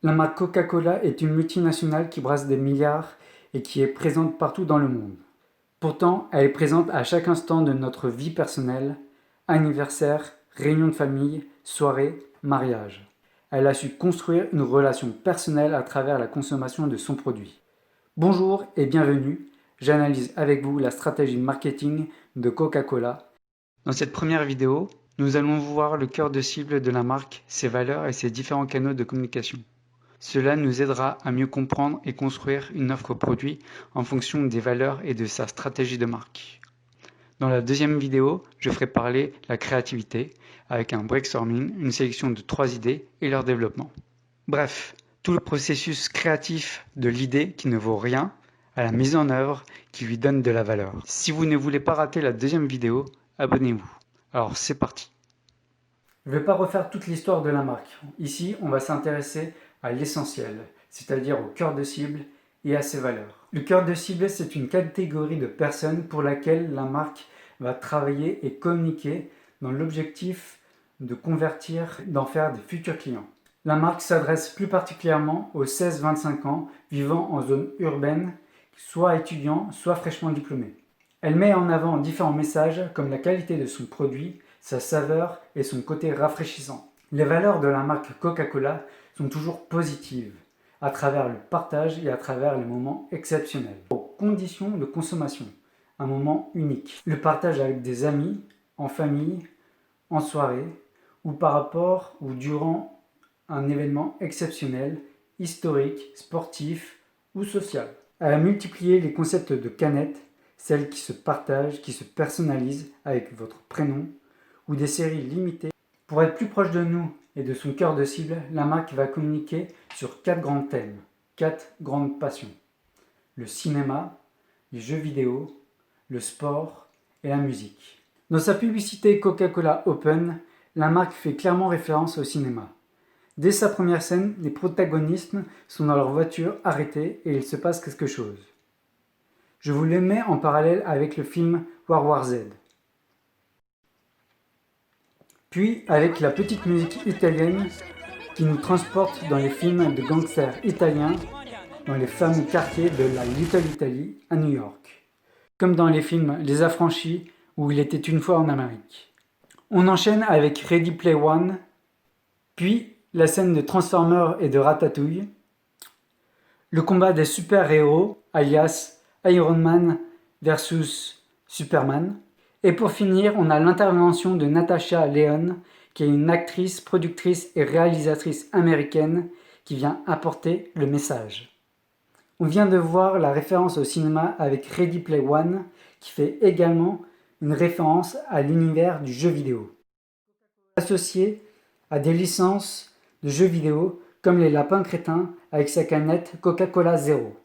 La marque Coca-Cola est une multinationale qui brasse des milliards et qui est présente partout dans le monde. Pourtant, elle est présente à chaque instant de notre vie personnelle, anniversaire, réunion de famille, soirée, mariage. Elle a su construire une relation personnelle à travers la consommation de son produit. Bonjour et bienvenue, j'analyse avec vous la stratégie marketing de Coca-Cola. Dans cette première vidéo, nous allons voir le cœur de cible de la marque, ses valeurs et ses différents canaux de communication. Cela nous aidera à mieux comprendre et construire une offre produit en fonction des valeurs et de sa stratégie de marque. Dans la deuxième vidéo, je ferai parler la créativité avec un brainstorming, une sélection de 3 idées et leur développement. Bref, tout le processus créatif de l'idée qui ne vaut rien à la mise en œuvre qui lui donne de la valeur. Si vous ne voulez pas rater la deuxième vidéo, abonnez-vous. Alors c'est parti. Je ne vais pas refaire toute l'histoire de la marque. Ici, on va s'intéresser à l'essentiel, c'est-à-dire au cœur de cible et à ses valeurs. Le cœur de cible, c'est une catégorie de personnes pour laquelle la marque va travailler et communiquer dans l'objectif de convertir, d'en faire des futurs clients. La marque s'adresse plus particulièrement aux 16-25 ans vivant en zone urbaine, soit étudiants, soit fraîchement diplômés. Elle met en avant différents messages comme la qualité de son produit, sa saveur et son côté rafraîchissant. Les valeurs de la marque Coca-Cola sont toujours positives, à travers le partage et à travers les moments exceptionnels. Aux conditions de consommation, un moment unique. Le partage avec des amis, en famille, en soirée, ou par rapport ou durant un événement exceptionnel, historique, sportif ou social. Elle a multiplié les concepts de canettes, celles qui se partagent, qui se personnalisent avec votre prénom, ou des séries limitées. Pour être plus proche de nous et de son cœur de cible, la marque va communiquer sur 4 grands thèmes, 4 grandes passions. Le cinéma, les jeux vidéo, le sport et la musique. Dans sa publicité Coca-Cola Open, la marque fait clairement référence au cinéma. Dès sa première scène, les protagonistes sont dans leur voiture arrêtés et il se passe quelque chose. Je vous le mets en parallèle avec le film World War Z. Puis avec la petite musique italienne qui nous transporte dans les films de gangsters italiens dans les fameux quartiers de la Little Italy à New York. Comme dans les films Les Affranchis ou Il était une fois en Amérique. On enchaîne avec Ready Player One, puis la scène de Transformers et de Ratatouille, le combat des super-héros, alias Iron Man versus Superman, et pour finir, on a l'intervention de Natasha Lyonne, qui est une actrice, productrice et réalisatrice américaine qui vient apporter le message. On vient de voir la référence au cinéma avec Ready Player One, qui fait également une référence à l'univers du jeu vidéo. Associé à des licences de jeux vidéo comme les lapins crétins avec sa canette Coca-Cola Zero.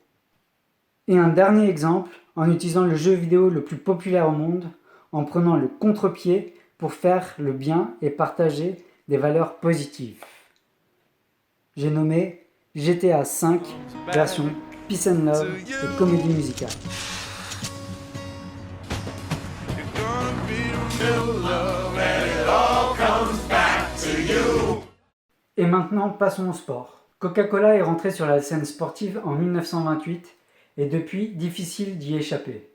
Et un dernier exemple en utilisant le jeu vidéo le plus populaire au monde, en prenant le contre-pied pour faire le bien et partager des valeurs positives. J'ai nommé GTA V version Peace and Love et comédie musicale. Et maintenant, passons au sport. Coca-Cola est rentré sur la scène sportive en 1928 et depuis, difficile d'y échapper.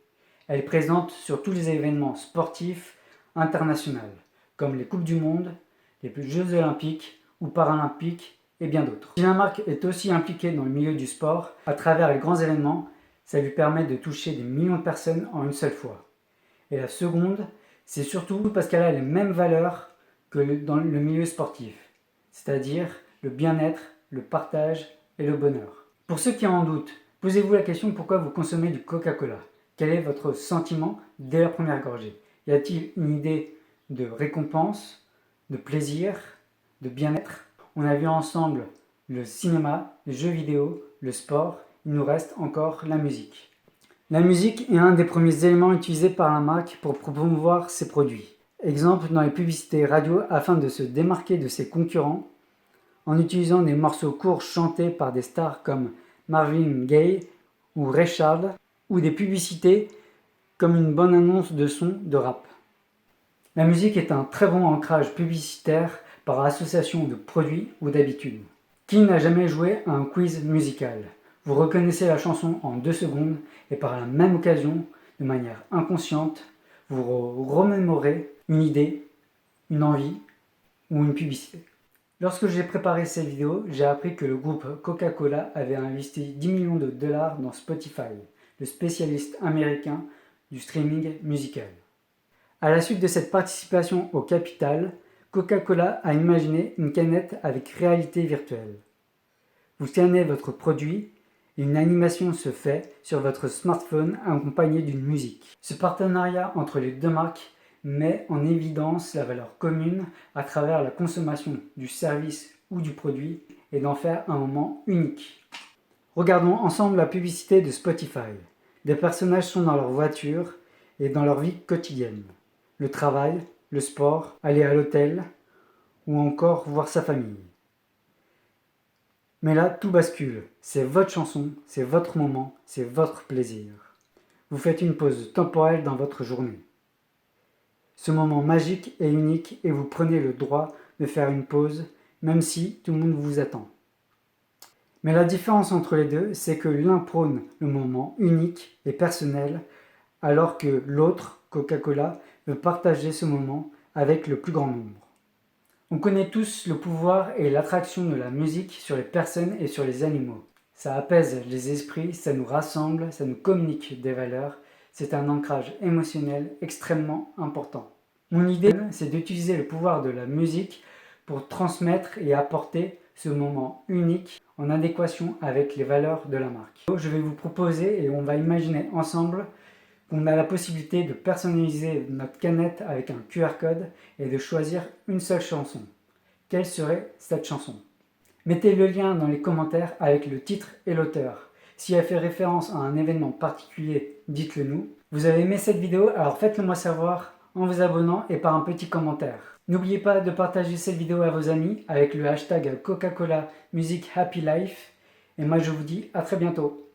Elle est présente sur tous les événements sportifs internationaux, comme les Coupes du Monde, les Jeux Olympiques ou Paralympiques et bien d'autres. Si la marque est aussi impliquée dans le milieu du sport, à travers les grands événements, ça lui permet de toucher des millions de personnes en une seule fois. Et la seconde, c'est surtout parce qu'elle a les mêmes valeurs que dans le milieu sportif, c'est-à-dire le bien-être, le partage et le bonheur. Pour ceux qui en doutent, posez-vous la question pourquoi vous consommez du Coca-Cola. Quel est votre sentiment dès la première gorgée? Y a-t-il une idée de récompense, de plaisir, de bien-être? On a vu ensemble le cinéma, les jeux vidéo, le sport, il nous reste encore la musique. La musique est un des premiers éléments utilisés par la marque pour promouvoir ses produits. Exemple dans les publicités radio afin de se démarquer de ses concurrents, en utilisant des morceaux courts chantés par des stars comme Marvin Gaye ou Ray Charles, ou des publicités comme une bonne annonce de son de rap. La musique est un très bon ancrage publicitaire par association de produits ou d'habitudes. Qui n'a jamais joué à un quiz musical? Vous reconnaissez la chanson en 2 secondes et par la même occasion, de manière inconsciente, vous remémorez une idée, une envie ou une publicité. Lorsque j'ai préparé cette vidéo, j'ai appris que le groupe Coca-Cola avait investi 10 millions de dollars dans Spotify, le spécialiste américain du streaming musical. À la suite de cette participation au capital, Coca-Cola a imaginé une canette avec réalité virtuelle. Vous scannez votre produit et une animation se fait sur votre smartphone accompagnée d'une musique. Ce partenariat entre les deux marques met en évidence la valeur commune à travers la consommation du service ou du produit et d'en faire un moment unique. Regardons ensemble la publicité de Spotify. Des personnages sont dans leur voiture et dans leur vie quotidienne. Le travail, le sport, aller à l'hôtel ou encore voir sa famille. Mais là, tout bascule. C'est votre chanson, c'est votre moment, c'est votre plaisir. Vous faites une pause temporelle dans votre journée. Ce moment magique est unique et vous prenez le droit de faire une pause, même si tout le monde vous attend. Mais la différence entre les deux, c'est que l'un prône le moment unique et personnel, alors que l'autre, Coca-Cola, veut partager ce moment avec le plus grand nombre. On connaît tous le pouvoir et l'attraction de la musique sur les personnes et sur les animaux. Ça apaise les esprits, ça nous rassemble, ça nous communique des valeurs. C'est un ancrage émotionnel extrêmement important. Mon idée, c'est d'utiliser le pouvoir de la musique pour transmettre et apporter ce moment unique en adéquation avec les valeurs de la marque. Je vais vous proposer et on va imaginer ensemble qu'on a la possibilité de personnaliser notre canette avec un QR code et de choisir une seule chanson. Quelle serait cette chanson? Mettez le lien dans les commentaires avec le titre et l'auteur. Si elle fait référence à un événement particulier, dites-le nous. Vous avez aimé cette vidéo, alors faites-le moi savoir en vous abonnant et par un petit commentaire. N'oubliez pas de partager cette vidéo à vos amis avec le hashtag Coca-Cola Music Happy Life. Et moi je vous dis à très bientôt.